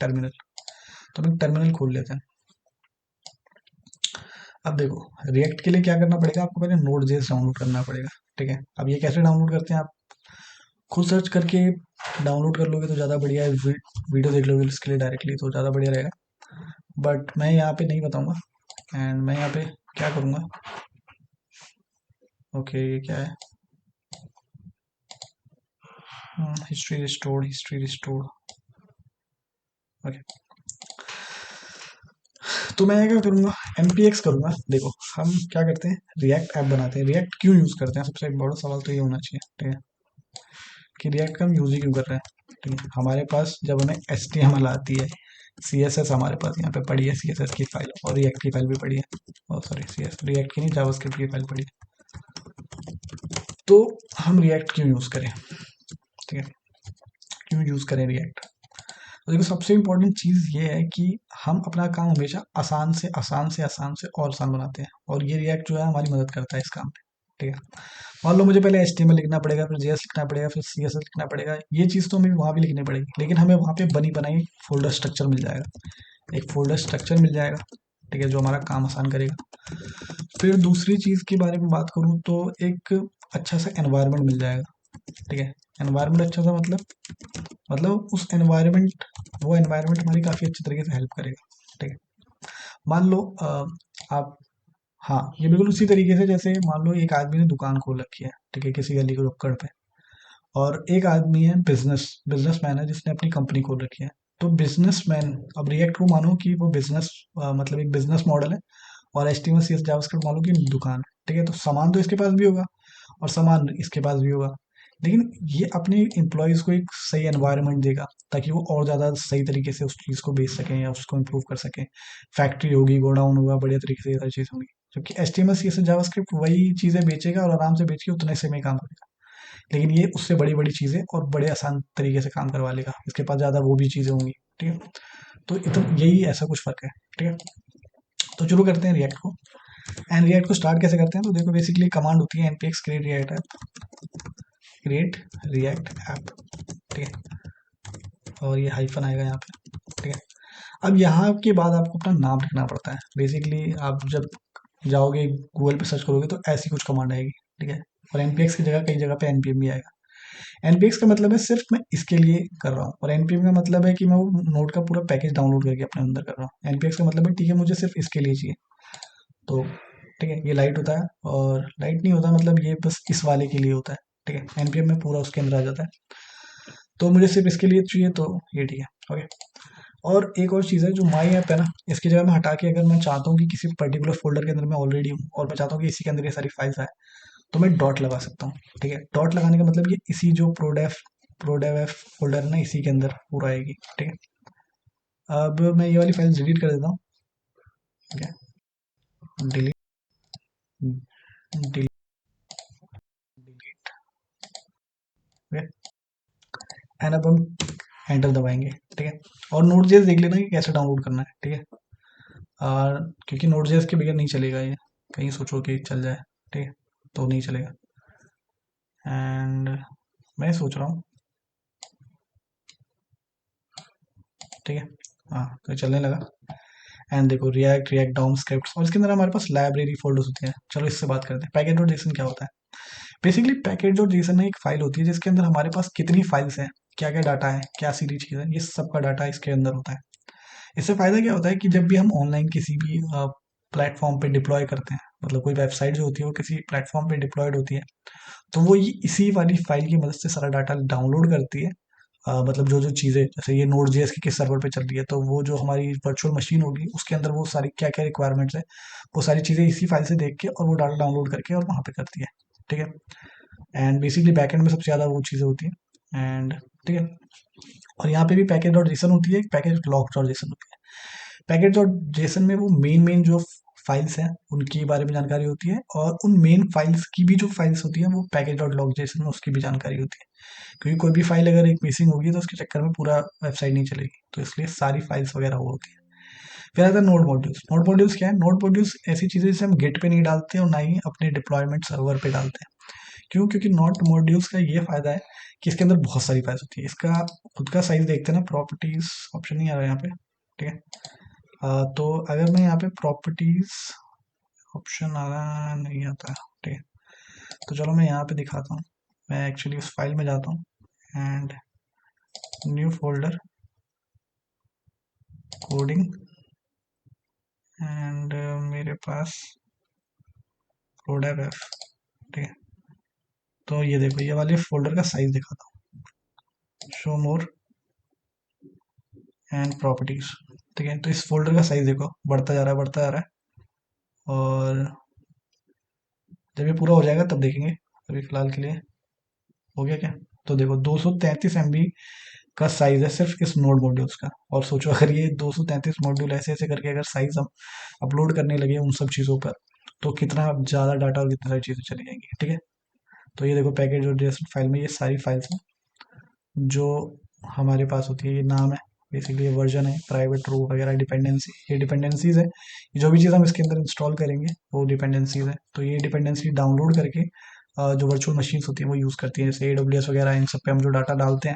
Terminal. तो हम terminal खोल लेते हैं। अब देखो रिएक्ट के लिए क्या करना पड़ेगा, आपको पहले नोड जेएस डाउनलोड करना पड़ेगा। ठीक है, अब ये कैसे डाउनलोड करते हैं, आप खुद सर्च करके डाउनलोड कर लोगे तो ज़्यादा बढ़िया है, वीडियो देख लोगे इसके लिए डायरेक्टली तो ज़्यादा बढ़िया रहेगा। बट मैं यहाँ पे नहीं बताऊंगा, एंड मैं यहाँ पे क्या करूँगा, ओके ये क्या है, history restored, history restored. Okay, तो मैं क्या करूँगा, npx करूँगा। देखो हम क्या करते हैं, रिएक्ट ऐप बनाते हैं। रिएक्ट क्यों यूज़ करते हैं, सबसे बड़ा सवाल तो ये होना चाहिए, ठीक है, कि रिएक्ट का हम यूज़ ही क्यों कर रहे हैं। ठीक है, हमारे पास जब हमें HTML आती है, CSS हमारे पास यहाँ पे पड़ी है, CSS की फाइल, और रिएक्ट की फाइल भी पड़ी है, और सॉरी CSS रिएक्ट की नहीं, जावास्क्रिप्ट की फाइल पड़ी है। तो हम रिएक्ट क्यों यूज़ करें, ठीक है, क्यों यूज़ करें रिएक्ट। तो देखो सबसे इम्पोर्टेंट चीज़ ये है कि हम अपना काम हमेशा आसान से आसान से आसान से और आसान बनाते हैं, और ये रिएक्ट जो है हमारी मदद करता है इस काम में। ठीक है, मान लो मुझे पहले HTML लिखना पड़ेगा, फिर JS लिखना पड़ेगा, फिर CSS लिखना पड़ेगा, ये चीज़ तो हमें वहाँ भी लिखनी पड़ेगी, लेकिन हमें वहाँ पे बनी बनाई फोल्डर स्ट्रक्चर मिल जाएगा, एक फोल्डर स्ट्रक्चर मिल जाएगा। ठीक है, जो हमारा काम आसान करेगा। फिर दूसरी चीज़ के बारे में बात करूँ तो एक अच्छा सा एनवायरनमेंट मिल जाएगा। ठीक है, एनवायरनमेंट अच्छा सा मतलब उस एनवायरनमेंट, वो एनवायरनमेंट हमारी काफ़ी अच्छी तरीके से हेल्प करेगा। ठीक है, मान लो आप, हाँ ये बिल्कुल उसी तरीके से जैसे मान लो एक आदमी ने दुकान खोल रखी है, ठीक है, किसी गली के नुक्कड़ पे, और एक आदमी है बिजनेसमैन है जिसने अपनी कंपनी खोल रखी है। तो बिजनेसमैन, अब रिएक्ट को मानो कि वो बिजनेस, मतलब एक बिजनेस मॉडल है, और HTML CSS जावास्क्रिप्ट मान लो कि दुकान है। ठीक है, तो सामान तो इसके पास भी होगा और सामान इसके पास भी होगा, लेकिन ये अपने एम्प्लॉयज़ को एक सही एनवायरनमेंट देगा ताकि वो और ज़्यादा सही तरीके से उस चीज़ को बेच सकें या उसको इम्प्रूव कर सकें। फैक्ट्री होगी, गोडाउन होगा, बढ़िया तरीके से ये सारी चीज़ होंगी। जबकि HTML CSS जावास्क्रिप्ट वही चीज़ें बेचेगा और आराम से बेच के उतने से में काम करेगा, लेकिन ये उससे बड़ी बड़ी चीज़ें और बड़े आसान तरीके से काम करवा लेगा, इसके पास ज़्यादा वो भी चीज़ें होंगी। ठीक है, तो इतना यही ऐसा कुछ फ़र्क है। ठीक है, तो शुरू करते हैं रिएक्ट को। एंड रिएक्ट को स्टार्ट कैसे करते हैं, तो देखो बेसिकली कमांड होती है npx create react app, create react app. ठीक है, और ये हाइफन आएगा यहाँ पे। ठीक है, अब यहाँ के बाद आपको अपना नाम लिखना पड़ता है। बेसिकली आप जब जाओगे गूगल पे सर्च करोगे तो ऐसी कुछ कमांड आएगी। ठीक है, और npx की जगह कई जगह पे npm भी आएगा। npx का मतलब है सिर्फ मैं इसके लिए कर रहा हूँ, और npm का मतलब है कि मैं वो नोट का पूरा पैकेज डाउनलोड करके अपने अंदर कर रहा हूँ। npx का मतलब है ठीक है मुझे सिर्फ इसके लिए चाहिए। तो ठीक है, ये लाइट होता है, और लाइट नहीं होता मतलब ये बस इस वाले के लिए होता है। ठीक है, npm में पूरा उसके अंदर आ जाता है, तो मुझे सिर्फ इसके लिए चाहिए, तो ये ठीक है। ओके, और एक और चीज़ है जो माई ऐप है ना, इसकी जगह मैं हटा के अगर मैं चाहता हूँ कि किसी पर्टिकुलर फोल्डर के अंदर मैं ऑलरेडी हूँ और मैं चाहता हूँ कि इसी के अंदर ये सारी फाइल्स आए, तो मैं डॉट लगा सकता हूँ। ठीक है, डॉट लगाने का मतलब ये इसी जो प्रोडेव एफ फोल्डर है ना, इसी के अंदर पूरा आएगी। ठीक है, अब मैं ये वाली फाइल डिलीट कर देता हूँ। ठीक है, डिलीट, डिलीट, एंड अब हम एंटर दबाएंगे। ठीक है, और नोट जेएस देख लेना कि कैसे डाउनलोड करना है। ठीक है, और क्योंकि नोट जेएस के बगैर नहीं चलेगा ये, कहीं सोचो कि चल जाए, ठीक है, तो नहीं चलेगा। एंड मैं सोच रहा हूँ, ठीक है, हाँ तो चलने लगा। एंड देखो रिएक्ट डॉम स्क्रिप्ट, और इसके अंदर हमारे पास लाइब्रेरी फोल्डर्स होते हैं। चलो इससे बात करते हैं, पैकेज डॉट जेसन क्या होता है। बेसिकली पैकेज डॉट जेसन एक फाइल होती है जिसके अंदर हमारे पास कितनी फाइल्स हैं, क्या क्या डाटा है, क्या सीरी चीज़ है, ये सब का डाटा इसके अंदर होता है। इससे फायदा क्या होता है कि जब भी हम ऑनलाइन किसी भी प्लेटफॉर्म पे डिप्लॉय करते हैं, मतलब कोई वेबसाइट जो होती है वो किसी प्लेटफॉर्म पे डिप्लॉयड होती है, तो वो इसी वाली फाइल की मदद से सारा डाटा डाउनलोड करती है। मतलब जो जो चीज़ें, जैसे ये नोड जेएस की किस सर्वर पे चल रही है, तो वो जो हमारी वर्चुअल मशीन होगी उसके अंदर वो सारी क्या क्या रिक्वायरमेंट्स है, वो सारी चीज़ें इसी फाइल से देख के और वो डाटा डाउनलोड करके और वहाँ पे करती है। ठीक है, एंड बेसिकली बैकएंड में सबसे ज़्यादा वो चीज़ें होती हैं। एंड ठीक है, और यहाँ पे भी पैकेज डॉट जेसन होती है, पैकेज लॉग डॉट जेसन होती है। पैकेज डॉट जेसन में वो मेन मेन जो फाइल्स हैं उनके बारे में जानकारी होती है, और उन मेन फाइल्स की भी जो फाइल्स होती हैं वो पैकेज डॉट लॉग जेसन में उसकी भी जानकारी होती है। क्योंकि कोई भी फाइल अगर एक मिसिंग होगी तो उसके चक्कर में पूरा वेबसाइट नहीं चलेगी, तो इसलिए सारी फाइल्स वगैरह वो होती है। फिर आता है नोड मॉड्यूल्स। नोड मॉड्यूल्स क्या है, नोड मॉड्यूल्स ऐसी चीज़ें जिसे हम गिट पे नहीं डालते और ना ही अपने डिप्लॉयमेंट सर्वर पे डालते हैं। क्यों? क्योंकि नॉट मॉड्यूल्स का ये फायदा है कि इसके अंदर बहुत सारी फाइल्स होती है। इसका खुद का साइज देखते हैं ना, प्रॉपर्टीज ऑप्शन नहीं आ रहा है यहाँ पे, ठीक है। तो अगर मैं यहाँ पे प्रॉपर्टीज ऑप्शन आ रहा नहीं आता है, ठीक है। तो चलो मैं यहाँ पे दिखाता हूँ। मैं एक्चुअली उस फाइल में जाता हूँ and new folder coding and मेरे पास प्रोडक्ट है, ठीक है। तो ये देखो, ये वाले फोल्डर का साइज दिखाता हूँ, शो मोर एंड प्रॉपर्टीज, ठीक है। तो इस फोल्डर का साइज देखो बढ़ता जा रहा है, बढ़ता जा रहा है, और जब ये पूरा हो जाएगा तब देखेंगे। अभी फिलहाल के लिए हो गया क्या? तो देखो 233 MB का साइज है सिर्फ इस नोड मॉड्यूल्स का। और सोचो अगर ये 233 मॉड्यूल ऐसे ऐसे करके अगर साइज हम अपलोड करने लगे उन सब चीज़ों पर, तो कितना ज़्यादा डाटा और कितनी सारी चीज़ें चली जाएंगी, ठीक है। तो ये देखो पैकेज और जेएसपी फाइल में ये सारी फाइल्स हैं जो हमारे पास होती है। ये नाम है बेसिकली, ये वर्जन है, प्राइवेट रो वगैरह, डिपेंडेंसी, ये डिपेंडेंसीज है। जो भी चीज़ हम इसके अंदर इंस्टॉल करेंगे वो डिपेंडेंसीज है। तो ये डिपेंडेंसी डाउनलोड करके जो वर्चुअल मशीन्स होती हैं वो यूज़ करती हैं, जैसे AWS वगैरह, इन सब पे हम जो डाटा डालते हैं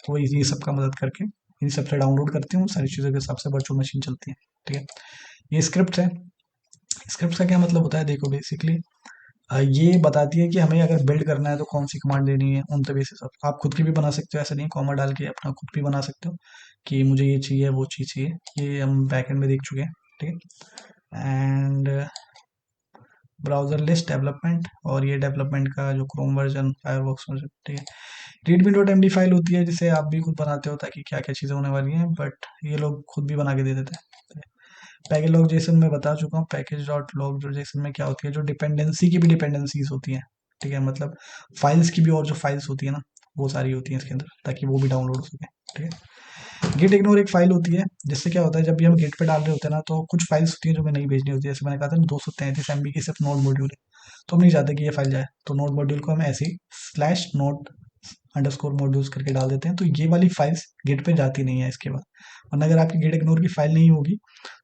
वो ये सब का मदद करके इन सब से डाउनलोड करते हैं, वो सारी चीज़ों के हिसाब से वर्चुअल मशीन चलती है, ठीक है। ये स्क्रिप्ट है। स्क्रिप्ट का क्या मतलब होता है? देखो बेसिकली ये बताती है कि हमें अगर बिल्ड करना है तो कौन सी कमांड देनी है, उन तभी से सब आप खुद की भी बना सकते हो, ऐसा नहीं कॉमा डाल के अपना खुद भी बना सकते हो कि मुझे ये चाहिए वो चीज़ चाहिए। ये हम बैकएंड में देख चुके हैं, ठीक है। एंड ब्राउजर लिस्ट डेवलपमेंट, और ये डेवलपमेंट का जो क्रोम वर्जन, फायरफॉक्स वर्जन, ठीक है। readme.md फाइल होती है जिसे आप भी खुद बनाते हो ताकि क्या क्या चीज़ें होने वाली हैं, बट ये लोग खुद भी बना के दे देते हैं। पैकेज लॉग जेसन में बता चुका हूँ। पैकेज डॉट लॉग जो जेसन में क्या होती है, जो डिपेंडेंसी की भी डिपेंडेंसीज होती हैं, ठीक है। मतलब फाइल्स की भी और जो फाइल्स होती है ना वो सारी होती हैं इसके अंदर, ताकि वो भी डाउनलोड हो सके, ठीक है। गिट इग्नोर एक फाइल होती है जिससे क्या होता है, जब भी हम गिट पे डाल रहे होते हैं ना तो कुछ फाइल्स होती हैं जो हमें नहीं भेजनी होती है। जैसे मैंने कहा था ना 233 MB की सिर्फ नोड मॉड्यूल है, तो हम नहीं चाहते कि ये फाइल जाए, तो नोड मॉड्यूल को हम ऐसे ही स्लैश नोड अंडरस्कोर मॉड्यूल्स करके डाल देते हैं, तो ये वाली फाइल्स गिट पे जाती नहीं है इसके बाद। वरना अगर आपकी गिट इग्नोर की फाइल नहीं होगी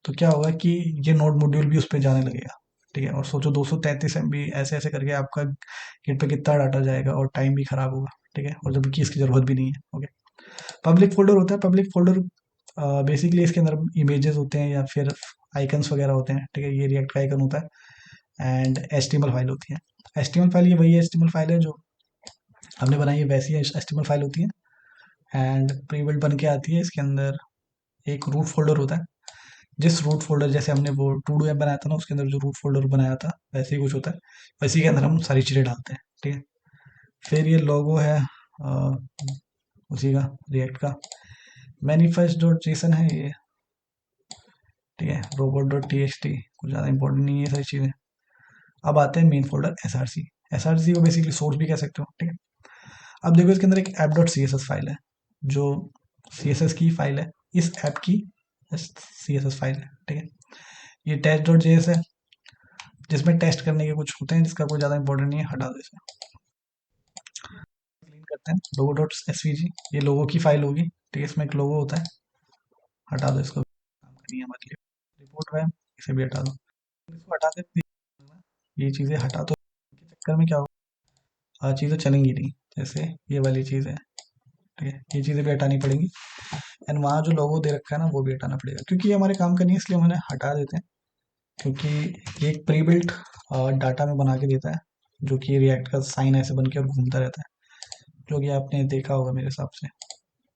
तो क्या होगा कि ये नोड मॉड्यूल भी उस पर जाने लगेगा, ठीक है। और सोचो 233 MB ऐसे ऐसे करके आपका गिट पे कितना डाटा जाएगा और टाइम भी खराब होगा, ठीक है। और जबकि इसकी जरूरत भी नहीं है, ओके। पब्लिक फोल्डर होता है। पब्लिक फोल्डर बेसिकली इसके अंदर इमेजेस होते हैं या फिर आइकन्स वगैरह होते हैं, ठीक है। ये रिएक्ट का आइकन होता है एंड HTML फाइल होती है। HTML फाइल ये वही HTML फाइल है जो हमने बनाई है, वैसी HTML फाइल होती है एंड प्री बिल्ट बन के आती है। इसके अंदर एक रूट फोल्डर होता है, जिस रूट फोल्डर, जैसे हमने वो टू डू ऐप बनाया था ना उसके अंदर जो रूट फोल्डर बनाया था वैसे ही कुछ होता है, वैसे के अंदर हम सारी चीज़ें डालते हैं, ठीक है। फिर ये लोगो है उसी का, रिएक्ट का। मैनिफेस्ट डॉट जेसन है ये, ठीक है। robot.txt कुछ ज़्यादा इंपॉर्टेंट नहीं है ये सारी चीज़ें। अब आते हैं मेन फोल्डर SRC को बेसिकली सोर्स भी कह सकते हो, ठीक है। अब देखो इसके अंदर एक app.css फाइल है जो CSS की फाइल है, इस ऐप की CSS फाइल है, ठीक है। ये test.js है जिसमें टेस्ट करने के कुछ होते हैं, जिसका कोई ज़्यादा इंपॉर्टेंट नहीं है, हटा दो इसे। क्लीन करते हैं logo.svg, ये लोगो की फाइल होगी, ठीक है। इसमें एक लोगो होता है, हटा दो इसको, काम नहीं है हमारे लिए। रिपोर्ट है, इसे भी हटा दो। इसको हटा दे, ये चीज़ें हटा दो, के चक्कर में क्या होगा, चीज़ें चलेंगी नहीं। जैसे ये वाली चीज़ है, ठीक है, ये चीज़ें भी हटानी पड़ेंगी एंड वहाँ जो लोगो दे रखा है ना वो भी हटाना पड़ेगा, क्योंकि ये हमारे काम का नहीं है, इसलिए हम इन्हें हटा देते हैं। क्योंकि ये एक प्री बिल्ट डाटा में बना के देता है, जो कि रिएक्ट का साइन ऐसे बन के और घूमता रहता है, जो कि आपने देखा होगा मेरे हिसाब से,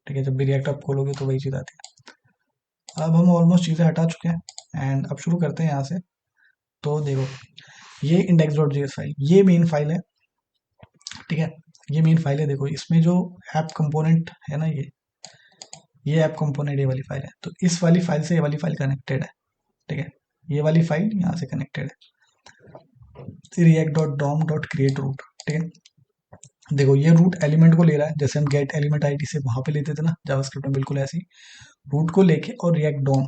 ठीक है। जब भी रिएक्ट आप खोलोगे तो वही चीज़ आती है। अब हम ऑलमोस्ट चीज़ें हटा चुके हैं एंड अब शुरू करते हैं यहाँ से। तो देखो ये index.js फाइल, ये मेन फाइल है, ठीक है। ये मेन फाइल है। देखो इसमें जो ऐप कंपोनेंट है ना, ये ऐप कंपोनेंट ये वाली फाइल है। तो इस वाली फाइल से ये वाली फाइल कनेक्टेड है, ठीक है। ये वाली फाइल यहाँ से कनेक्टेड है, react.dom.create root, ठीक है। देखो ये रूट एलिमेंट को ले रहा है, जैसे हम गेट एलिमेंट आईडी से वहां पे लेते थे ना जावास्क्रिप्ट में, बिल्कुल ऐसे ही रूट को लेके और रिएक्ट डॉम,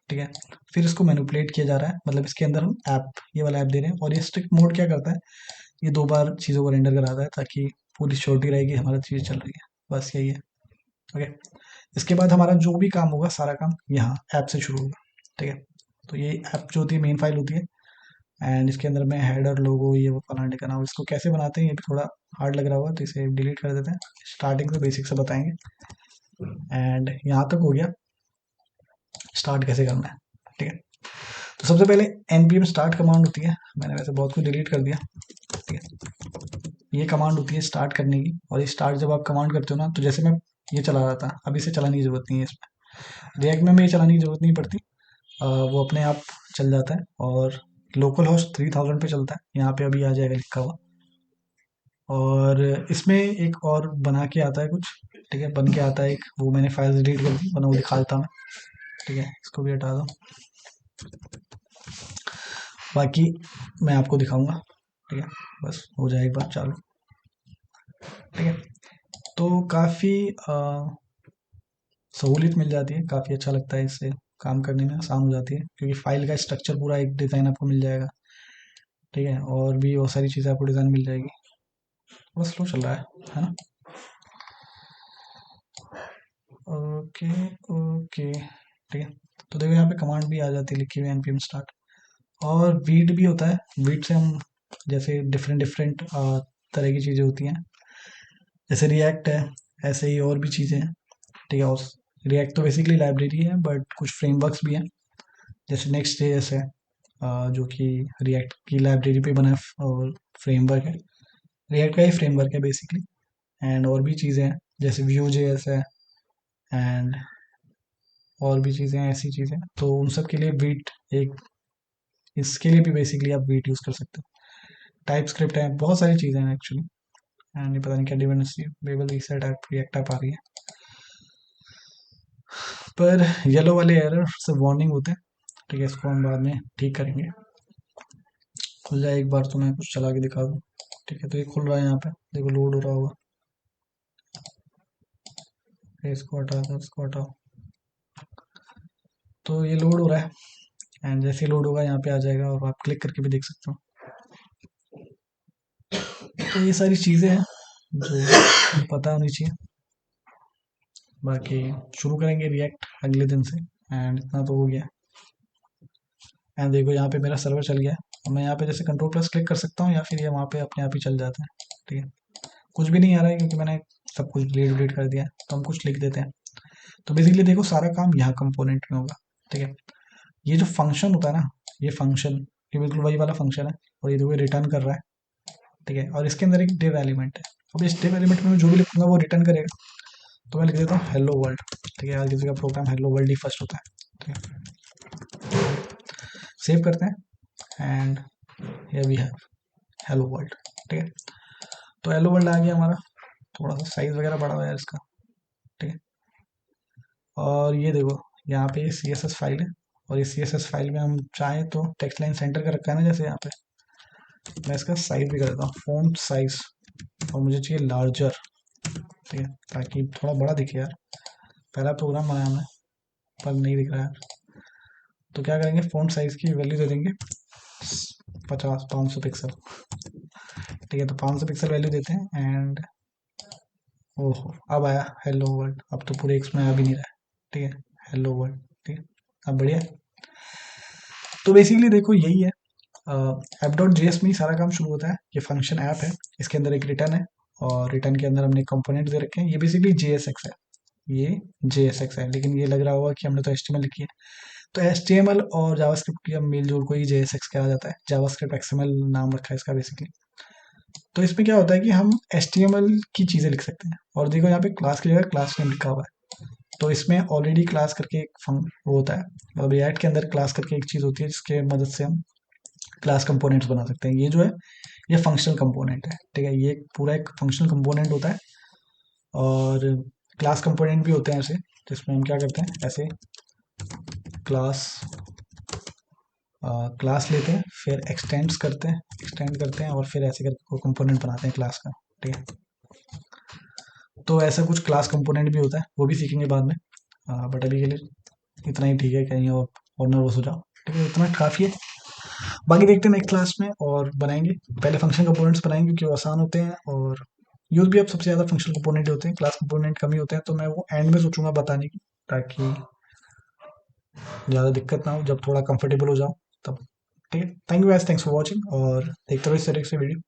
ठीक है। फिर इसको मैनिपुलेट किया जा रहा है, मतलब इसके अंदर हम ऐप, ये वाला ऐप दे रहे हैं। और ये स्ट्रिक्ट मोड क्या करता है, ये 2 बार चीज़ों को रेंडर कराता है ताकि पूरी श्योरिटी रहेगी हमारा चीज़ चल रही है, बस यही है, ओके। इसके बाद हमारा जो भी काम होगा सारा काम यहाँ ऐप से शुरू होगा, ठीक है। तो ये ऐप जो होती है मेन फाइल होती है, एंड इसके अंदर में हेडर लोगो ये वो फलाने का नाम, इसको कैसे बनाते हैं ये भी थोड़ा हार्ड लग रहा होगा तो इसे डिलीट कर देते हैं। स्टार्टिंग से बेसिक से बताएंगे। एंड यहाँ तक हो गया स्टार्ट कैसे करना है, ठीक है। तो सबसे पहले npm स्टार्ट कमांड होती है, मैंने वैसे बहुत कुछ डिलीट कर दिया, ठीक है। ये कमांड होती है स्टार्ट करने की, और ये स्टार्ट जब आप कमांड करते हो ना, तो जैसे मैं ये चला रहा था, अब इसे चलाने की जरूरत नहीं है इसमें, रिएक्ट में ये चलाने की जरूरत नहीं पड़ती। वो अपने आप चल जाता है, और लोकल होस्ट 3000 पे चलता है, यहाँ पे अभी आ जाएगा लिखा हुआ। और इसमें एक और बना के आता है कुछ, ठीक है, बन के आता है एक, वो मैंने फाइल डिलीट कर दी वरना वो दिखा देता मैं, ठीक है, इसको भी हटा दो। बाकी मैं आपको दिखाऊंगा, ठीक है, बस हो जाए एक बार चालू, ठीक है। तो काफ़ी सहूलियत मिल जाती है, काफ़ी अच्छा लगता है, इससे काम करने में आसान हो जाती है, क्योंकि फाइल का स्ट्रक्चर पूरा एक डिज़ाइन आपको मिल जाएगा, ठीक है, और भी बहुत सारी चीज़ें आपको डिज़ाइन मिल जाएगी। थोड़ा स्लो चल रहा है ना। ओके ओके, ठीक है। तो देखो यहाँ पे कमांड भी आ जाती है लिखी हुई npm स्टार्ट, और वीट भी होता है। वीट से हम जैसे डिफरेंट डिफरेंट तरह की चीज़ें होती हैं, जैसे रिएक्ट है, ऐसे ही और भी चीज़ें हैं, ठीक है। और रिएक्ट तो बेसिकली लाइब्रेरी है, बट कुछ फ्रेमवर्क्स भी हैं, जैसे नेक्स्ट जेएस है, जो कि रिएक्ट की लाइब्रेरी पे बना और फ्रेमवर्क है, रिएक्ट का ही फ्रेमवर्क है बेसिकली। एंड और भी चीज़ें हैं जैसे व्यू जेएस है, एंड और भी चीज़ें हैं, ऐसी चीज़ें, तो उन सब के लिए वीट एक, इसके लिए भी बेसिकली आप वीट यूज़ कर सकते हो। टाइप स्क्रिप्ट है, बहुत सारी चीज़ें हैं एक्चुअली, एंड ये पता नहीं क्या dependency Babel reset app React app आ रही है, पर येलो वाले एरर से वार्निंग होते हैं, ठीक है, इसको हम बाद में ठीक करेंगे। खुल जाए एक बार तो मैं कुछ चला के दिखा दूँ, ठीक है। तो ये खुल रहा है, यहाँ पे देखो लोड हो रहा होगा, इसको हटा दो, इसको हटाओ, तो ये लोड हो रहा है, एंड जैसे लोड होगा यहाँ पे आ जाएगा, और आप क्लिक करके भी देख सकते हो। तो ये सारी चीज़ें हैं जो पता होनी चाहिए। बाकी शुरू करेंगे रिएक्ट अगले दिन से, एंड इतना तो हो गया। एंड देखो यहाँ पे मेरा सर्वर चल गया है, और मैं यहाँ पे जैसे कंट्रोल प्लस क्लिक कर सकता हूँ, या फिर ये वहाँ पे अपने आप ही चल जाता है, ठीक है। कुछ भी नहीं आ रहा है क्योंकि मैंने सब कुछ डिलीट डिलीट कर दिया है, तो हम कुछ लिख देते हैं। तो बेसिकली देखो सारा काम यहाँ कंपोनेंट में होगा, ठीक है। ये जो फंक्शन होता है ना, ये फंक्शन, ये बिल्कुल वही वाला फंक्शन है, और ये देखो रिटर्न कर रहा है, ठीक है। और इसके अंदर एक डिव एलिमेंट है, अब इस डिव एलिमेंट में मैं जो भी लिखूंगा वो रिटर्न करेगा, तो मैं लिख देता हूँ हेलो वर्ल्ड, ठीक है। हर किसी का प्रोग्राम हेलो वर्ल्ड ही फर्स्ट होता है, ठीक है। सेव करते हैं, and here we have hello world, ठीक है। तो हेलो वर्ल्ड आ गया हमारा, थोड़ा सा साइज वगैरह बड़ा हुआ है इसका, ठीक है। और ये देखो यहाँ पे सी एस एस फाइल है, और इस सी एस एस फाइल में हम चाहें तो टेक्स्ट लाइन सेंटर का रखा है ना, जैसे यहाँ पे मैं इसका साइज भी कर देता हूँ, फ़ॉन्ट साइज, और मुझे चाहिए लार्जर, ठीक है, ताकि थोड़ा बड़ा दिखे यार। पहला प्रोग्राम बनाया हमने पर नहीं दिख रहा है, तो क्या करेंगे, फ़ॉन्ट साइज की वैल्यू दे देंगे 500 पिक्सल, ठीक है। तो 500 पिक्सल वैल्यू देते हैं, एंड ओहो अब आया हेलो वर्ल्ड, अब तो पूरे एक्स में आ भी नहीं रहा है, ठीक है, हेलो वर्ल्ड, ठीक है, अब बढ़िया। तो बेसिकली देखो यही है, ऐप डॉट जेएस में ही सारा काम शुरू होता है। ये फंक्शन ऐप है, इसके अंदर एक रिटर्न है, और रिटर्न के अंदर हमने कंपोनेंट दे रखे हैं, ये बेसिकली जेएसएक्स है, ये जेएसएक्स है, लेकिन ये लग रहा होगा कि हमने तो एचटीएमएल लिखी है। तो एचटीएमएल और जावास्क्रिप्ट की अब मेल जोल को ही जेएसएक्स कहा जाता है, जावास्क्रिप्ट एक्सएमएल नाम रखा है इसका बेसिकली। तो इसमें क्या होता है कि हम एचटीएमएल की चीज़ें लिख सकते हैं, और देखो यहाँ पे क्लास की जगह क्लास नेम लिखा हुआ है, तो इसमें ऑलरेडी क्लास करके एक वो होता है, मतलब रिएक्ट के अंदर क्लास करके एक चीज़ होती है जिसके मदद से हम क्लास कंपोनेंट्स बना सकते हैं। ये जो है ये फंक्शनल कंपोनेंट है, ठीक है, ये पूरा एक फंक्शनल कंपोनेंट होता है। और क्लास कंपोनेंट भी होते हैं ऐसे, जिसमें हम क्या करते हैं, ऐसे क्लास क्लास लेते हैं, फिर एक्सटेंड करते हैं, और फिर ऐसे करके कंपोनेंट बनाते हैं क्लास का, ठीक है। तो ऐसा कुछ क्लास कंपोनेंट भी होता है, वो भी सीखेंगे बाद में, बट अभी के लिए इतना ही ठीक है, कहीं और नर्वस हो जाओ, ठीक है, इतना काफ़ी है। बाकी देखते हैं नेक्स्ट क्लास में, और बनाएंगे पहले फंक्शन कंपोनेंट्स बनाएंगे क्योंकि वो आसान होते हैं, और यूज भी अब सबसे ज़्यादा फंक्शन कंपोनेंट होते हैं, क्लास कंपोनेंट कम ही होते हैं, तो मैं वो एंड में सोचूंगा बताने की, ताकि ज़्यादा दिक्कत ना हो, जब थोड़ा कंफर्टेबल हो जाओ तब ठीक है, thank you guys, thanks for watching और देखते रहो इस तरह से वीडियो।